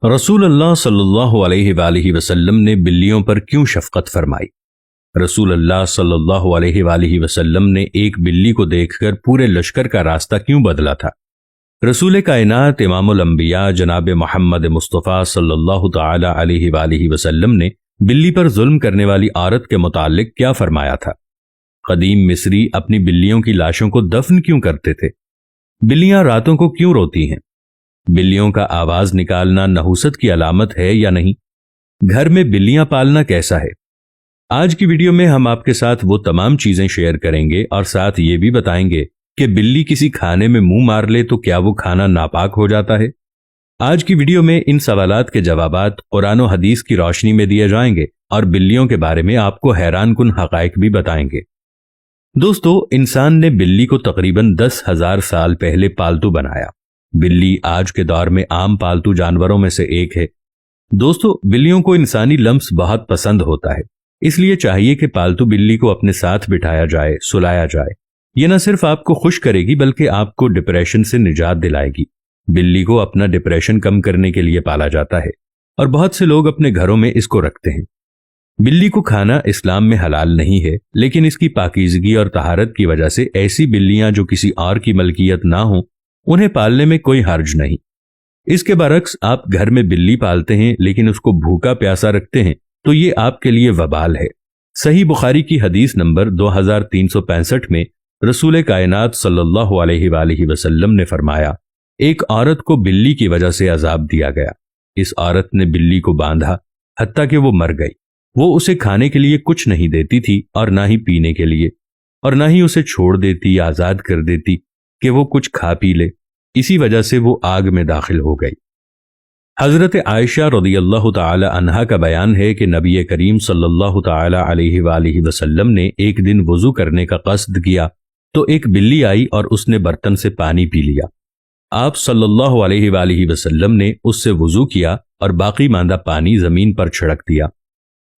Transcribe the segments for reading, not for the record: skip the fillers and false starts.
रसूल अल्लाह सल्लल्लाहु अलैहि वालिहि वसल्लम ने बिल्लियों पर क्यों शफकत फरमाई। रसूल अल्लाह सल्लल्लाहु अलैहि वालिहि वसल्लम ने एक बिल्ली को देखकर पूरे लश्कर का रास्ता क्यों बदला था। रसूल कायनात इमामुल अंबिया जनाब मोहम्मद मुस्तफ़ा सल्लल्लाहु ताला अलैहि वालिहि वसल्लम ने बिल्ली पर जुल्म करने वाली औरत के मुतालिक क्या फरमाया था। कदीम मिस्री अपनी बिल्लियों की लाशों को दफन क्यों करते थे। बिल्लियां रातों को क्यों रोती हैं। बिल्लियों का आवाज निकालना नहुसत की अलामत है या नहीं। घर में बिल्लियां पालना कैसा है। आज की वीडियो में हम आपके साथ वो तमाम चीजें शेयर करेंगे और साथ ये भी बताएंगे कि बिल्ली किसी खाने में मुंह मार ले तो क्या वो खाना नापाक हो जाता है। आज की वीडियो में इन सवालात के जवाबात कुरान और हदीस की रोशनी में दिए जाएंगे और बिल्लियों के बारे में आपको हैरान कुन हकाइक भी बताएंगे। दोस्तों, इंसान ने बिल्ली को तकरीबन 10,000 साल पहले पालतू बनाया। बिल्ली आज के दौर में आम पालतू जानवरों में से एक है। दोस्तों, बिल्लियों को इंसानी लम्स बहुत पसंद होता है, इसलिए चाहिए कि पालतू बिल्ली को अपने साथ बिठाया जाए, सुलाया जाए। ये न सिर्फ आपको खुश करेगी बल्कि आपको डिप्रेशन से निजात दिलाएगी। बिल्ली को अपना डिप्रेशन कम करने के लिए पाला जाता है और बहुत से लोग अपने घरों में इसको रखते हैं। बिल्ली को खाना इस्लाम में हलाल नहीं है, लेकिन इसकी पाकीज़गी और तहारत की वजह से ऐसी बिल्लियां जो किसी और की मलकियत ना हो उन्हें पालने में कोई हर्ज नहीं। इसके बरक्स आप घर में बिल्ली पालते हैं लेकिन उसको भूखा प्यासा रखते हैं तो ये आपके लिए वबाल है। सही बुखारी की हदीस नंबर 2365 में रसूल कायनात सल्लल्लाहु अलैहि वालिहि वसल्लम ने फरमाया, एक औरत को बिल्ली की वजह से अजाब दिया गया। इस औरत ने बिल्ली को बांधा हत्ता कि वो मर गई। वो उसे खाने के लिए कुछ नहीं देती थी और ना ही पीने के लिए, और ना ही उसे छोड़ देती या आजाद कर देती कि वो कुछ खा पी ले। इसी वजह से वो आग में दाखिल हो गई। हजरत आयशा रदियल्लाहु ताला अन्हा का बयान है कि नबी करीम सल्लल्लाहु ताला अलैहि वालिहि वसल्लम ने एक दिन वुजू करने का कस्द किया तो एक बिल्ली आई और उसने बर्तन से पानी पी लिया। आप सल्लल्लाहु अलैहि वालिहि वसल्लम ने उससे वुजू किया और बाकी मांदा पानी जमीन पर छिड़क दिया।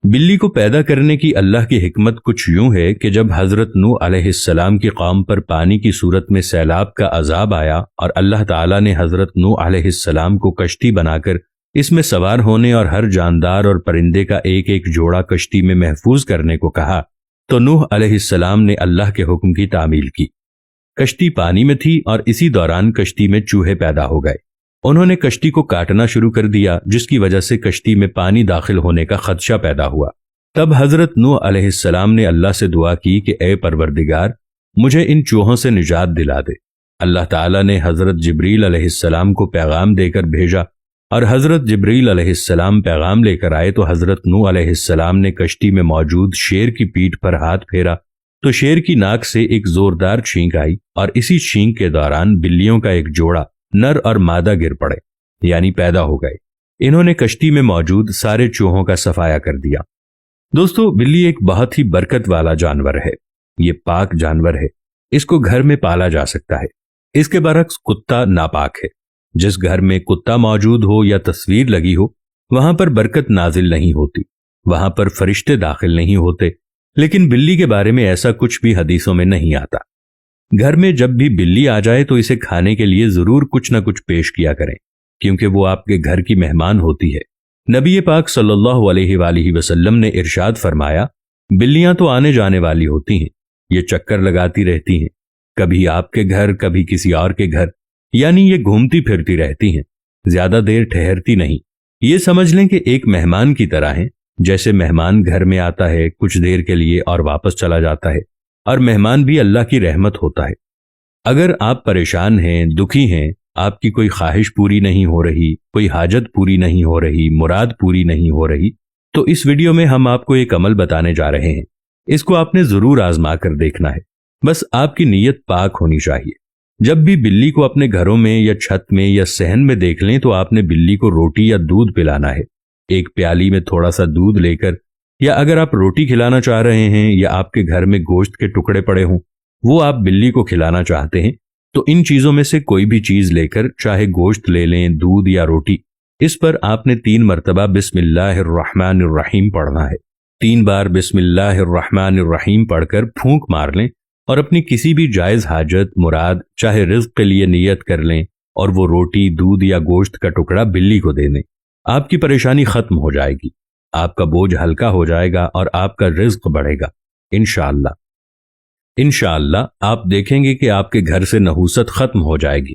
बिल्ली को पैदा करने की अल्लाह की हिकमत कुछ यूं है कि जब हजरत नूह अलैहिस्सलाम की कौम पर पानी की सूरत में सैलाब का अजाब आया और अल्लाह ताला ने हजरत नूह अलैहिस्सलाम को कश्ती बनाकर इसमें सवार होने और हर जानदार और परिंदे का एक एक जोड़ा कश्ती में महफूज करने को कहा, तो नूह अलैहिस्सलाम ने अल्लाह के हुक्म की तामील की। कश्ती पानी में थी और इसी दौरान कश्ती में चूहे पैदा हो गए। उन्होंने कश्ती को काटना शुरू कर दिया, जिसकी वजह से कश्ती में पानी दाखिल होने का खदशा पैदा हुआ। तब हजरत नूह अलैहिस्सलाम ने अल्लाह से दुआ की कि ए परवरदिगार, मुझे इन चूहों से निजात दिला दे। अल्लाह ताला ने हजरत जिब्रील अलैहिस्सलाम को पैगाम देकर भेजा और हजरत जिब्रील अलैहिस्सलाम पैगाम लेकर आए तो हजरत नूह अलैहिस्सलाम ने कश्ती में मौजूद शेर की पीठ पर हाथ फेरा तो शेर की नाक से एक जोरदार छींक आई और इसी छींक के दौरान बिल्लियों का एक जोड़ा नर और मादा गिर पड़े, यानी पैदा हो गए। इन्होंने कश्ती में मौजूद सारे चूहों का सफाया कर दिया। दोस्तों, बिल्ली एक बहुत ही बरकत वाला जानवर है। ये पाक जानवर है, इसको घर में पाला जा सकता है। इसके बरक्स कुत्ता नापाक है। जिस घर में कुत्ता मौजूद हो या तस्वीर लगी हो वहां पर बरकत नाजिल नहीं होती, वहां पर फरिश्ते दाखिल नहीं होते। लेकिन बिल्ली के बारे में ऐसा कुछ भी हदीसों में नहीं आता। घर में जब भी बिल्ली आ जाए तो इसे खाने के लिए जरूर कुछ ना कुछ पेश किया करें, क्योंकि वो आपके घर की मेहमान होती है। नबी पाक सल्लल्लाहु अलैहि वालिहि वसल्लम ने इरशाद फरमाया, बिल्लियां तो आने जाने वाली होती हैं, ये चक्कर लगाती रहती हैं, कभी आपके घर कभी किसी और के घर, यानी ये घूमती फिरती रहती हैं, ज्यादा देर ठहरती नहीं। ये समझ लें कि एक मेहमान की तरह हैं। जैसे मेहमान घर में आता है कुछ देर के लिए और वापस चला जाता है, और मेहमान भी अल्लाह की रहमत होता है। अगर आप परेशान हैं, दुखी हैं, आपकी कोई ख्वाहिश पूरी नहीं हो रही, कोई हाजत पूरी नहीं हो रही, मुराद पूरी नहीं हो रही, तो इस वीडियो में हम आपको एक अमल बताने जा रहे हैं। इसको आपने जरूर आजमा कर देखना है। बस आपकी नीयत पाक होनी चाहिए। जब भी बिल्ली को अपने घरों में या छत में या सहन में देख लें तो आपने बिल्ली को रोटी या दूध पिलाना है। एक प्याली में थोड़ा सा दूध लेकर, या अगर आप रोटी खिलाना चाह रहे हैं या आपके घर में गोश्त के टुकड़े पड़े हों वो आप बिल्ली को खिलाना चाहते हैं, तो इन चीजों में से कोई भी चीज लेकर, चाहे गोश्त ले लें, दूध या रोटी, इस पर आपने 3 मरतबा बिस्मिल्लाहिर्रहमानिर्रहीम पढ़ना है। 3 बार बिस्मिल्लाहिर्रहमानिर्रहीम पढ़कर फूंक मार लें और अपनी किसी भी जायज हाजत, मुराद, चाहे रिज्क के लिए नियत कर लें और वो रोटी, दूध या गोश्त का टुकड़ा बिल्ली को दे दें। آپ کی پریشانی ختم ہو جائے گی، آپ کا بوجھ ہلکا ہو جائے گا اور آپ کا رزق بڑھے گا انشاءاللہ۔ انشاءاللہ آپ دیکھیں گے کہ آپ کے گھر سے نحوست ختم ہو جائے گی۔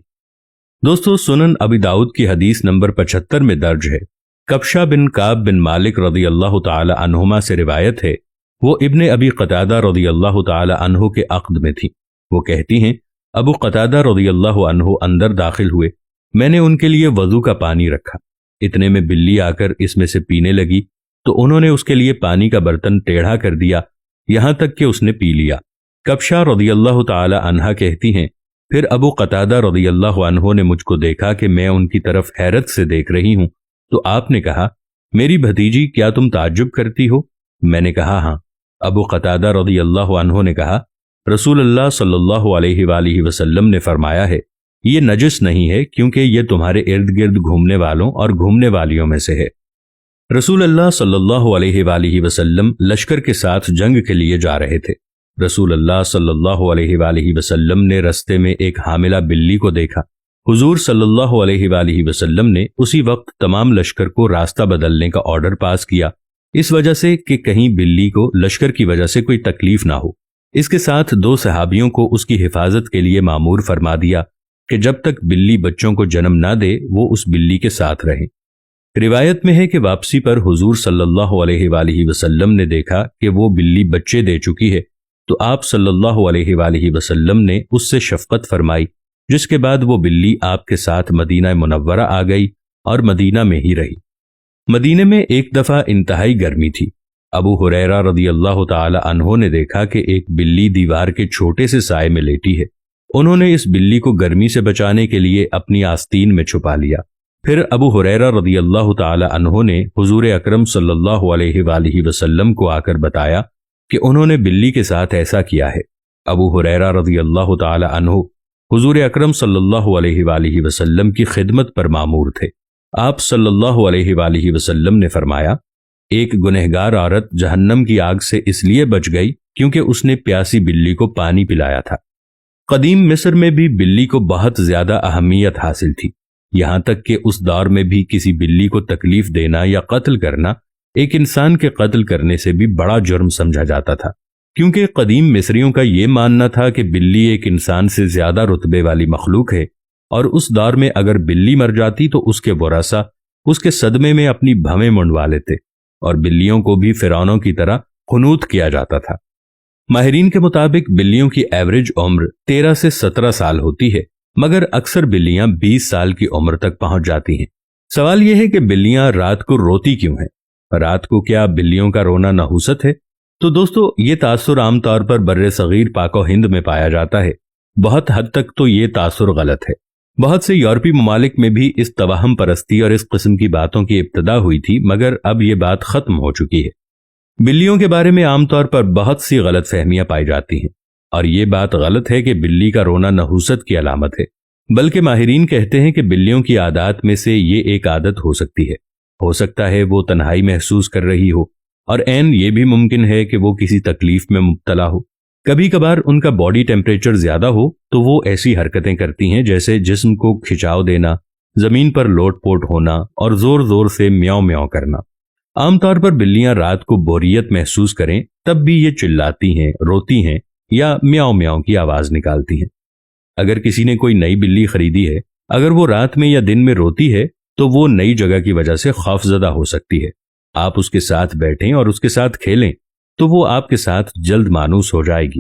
دوستو، سنن ابی داؤد کی حدیث نمبر 75 میں درج ہے، کبشہ بن کعب بن مالک رضی اللہ تعالی عنہما سے روایت ہے، وہ ابن ابی قتادہ رضی اللہ تعالی عنہ کے عقد میں تھی۔ وہ کہتی ہیں، ابو قتادہ رضی اللہ عنہ اندر داخل ہوئے، میں نے ان کے لیے وضو کا پانی رکھا، اتنے میں بلی آ کر اس میں سے پینے لگی تو انہوں نے اس کے لیے پانی کا برتن ٹیڑھا کر دیا یہاں تک کہ اس نے پی لیا۔ کبشہ رضی اللہ تعالی عنہا کہتی ہیں، پھر ابو قتادہ رضی اللہ عنہ نے مجھ کو دیکھا کہ میں ان کی طرف حیرت سے دیکھ رہی ہوں، تو آپ نے کہا، میری بھتیجی کیا تم تعجب کرتی ہو؟ میں نے کہا ہاں۔ ابو قتادہ رضی اللہ عنہ نے کہا، رسول اللہ صلی اللہ علیہ وآلہ وسلم نے فرمایا ہے، یہ نجس نہیں ہے کیونکہ یہ تمہارے ارد گرد گھومنے والوں اور گھومنے والیوں میں سے ہے۔ رسول اللہ صلی اللہ علیہ وآلہ وسلم لشکر کے ساتھ جنگ کے لیے جا رہے تھے۔ رسول اللہ صلی اللہ علیہ وآلہ وسلم نے رستے میں ایک حاملہ بلی کو دیکھا۔ حضور صلی اللہ علیہ وآلہ وسلم نے اسی وقت تمام لشکر کو راستہ بدلنے کا آرڈر پاس کیا، اس وجہ سے کہ کہیں بلی کو لشکر کی وجہ سے کوئی تکلیف نہ ہو۔ اس کے ساتھ 2 صحابیوں کو اس کی حفاظت کے لیے مامور فرما دیا کہ جب تک بلی بچوں کو جنم نہ دے وہ اس بلی کے ساتھ رہیں۔ روایت میں ہے کہ واپسی پر حضور صلی اللہ علیہ وآلہ وسلم نے دیکھا کہ وہ بلی بچے دے چکی ہے، تو آپ صلی اللہ علیہ وآلہ وسلم نے اس سے شفقت فرمائی، جس کے بعد وہ بلی آپ کے ساتھ مدینہ منورہ آ گئی اور مدینہ میں ہی رہی۔ مدینہ میں ایک دفعہ انتہائی گرمی تھی۔ ابو ہریرہ رضی اللہ تعالی عنہ نے دیکھا کہ ایک بلی دیوار کے چھوٹے سے سائے میں لیٹی ہے۔ انہوں نے اس بلی کو گرمی سے بچانے کے لیے اپنی آستین میں چھپا لیا۔ پھر ابو ہریرہ رضی اللہ تعالی عنہ نے حضور اکرم صلی اللہ علیہ وآلہ وسلم کو آ کر بتایا کہ انہوں نے بلی کے ساتھ ایسا کیا ہے۔ ابو ہریرہ رضی اللہ تعالی عنہ حضور اکرم صلی اللہ علیہ وآلہ وسلم کی خدمت پر مامور تھے۔ آپ صلی اللہ علیہ وآلہ وسلم نے فرمایا، ایک گنہگار عورت جہنم کی آگ سے اس لیے بچ گئی کیونکہ اس نے پیاسی بلی کو پانی پلایا تھا۔ قدیم مصر میں بھی بلی کو بہت زیادہ اہمیت حاصل تھی، یہاں تک کہ اس دور میں بھی کسی بلی کو تکلیف دینا یا قتل کرنا ایک انسان کے قتل کرنے سے بھی بڑا جرم سمجھا جاتا تھا، کیونکہ قدیم مصریوں کا یہ ماننا تھا کہ بلی ایک انسان سے زیادہ رتبے والی مخلوق ہے، اور اس دور میں اگر بلی مر جاتی تو اس کے ورثاء اس کے صدمے میں اپنی بھویں منڈوا لیتے، اور بلیوں کو بھی فرعونوں کی طرح قنوت کیا جاتا تھا۔ ماہرین کے مطابق بلیوں کی ایوریج عمر 13 سے 17 سال ہوتی ہے، مگر اکثر بلیاں 20 سال کی عمر تک پہنچ جاتی ہیں۔ سوال یہ ہے کہ بلیاں رات کو روتی کیوں ہیں؟ رات کو کیا بلیوں کا رونا نحوست ہے؟ تو دوستو، یہ تاثر عام طور پر بر صغیر پاک و ہند میں پایا جاتا ہے۔ بہت حد تک تو یہ تاثر غلط ہے۔ بہت سے یورپی ممالک میں بھی اس توہم پرستی اور اس قسم کی باتوں کی ابتدا ہوئی تھی، مگر اب یہ بات ختم ہو چکی ہے۔ بلیوں کے بارے میں عام طور پر بہت سی غلط فہمیاں پائی جاتی ہیں، اور یہ بات غلط ہے کہ بلی کا رونا نحوست کی علامت ہے، بلکہ ماہرین کہتے ہیں کہ بلیوں کی عادات میں سے یہ ایک عادت ہو سکتی ہے۔ ہو سکتا ہے وہ تنہائی محسوس کر رہی ہو، اور عین یہ بھی ممکن ہے کہ وہ کسی تکلیف میں مبتلا ہو۔ کبھی کبھار ان کا باڈی ٹیمپریچر زیادہ ہو تو وہ ایسی حرکتیں کرتی ہیں جیسے جسم کو کھچاؤ دینا، زمین پر لوٹ پوٹ ہونا اور زور زور سے میاؤں میاؤں کرنا۔ عام طور پر بلیاں رات کو بوریت محسوس کریں تب بھی یہ چلاتی ہیں، روتی ہیں یا میاؤں میاؤں کی آواز نکالتی ہیں۔ اگر کسی نے کوئی نئی بلی خریدی ہے، اگر وہ رات میں یا دن میں روتی ہے تو وہ نئی جگہ کی وجہ سے خوفزدہ ہو سکتی ہے۔ آپ اس کے ساتھ بیٹھیں اور اس کے ساتھ کھیلیں تو وہ آپ کے ساتھ جلد مانوس ہو جائے گی۔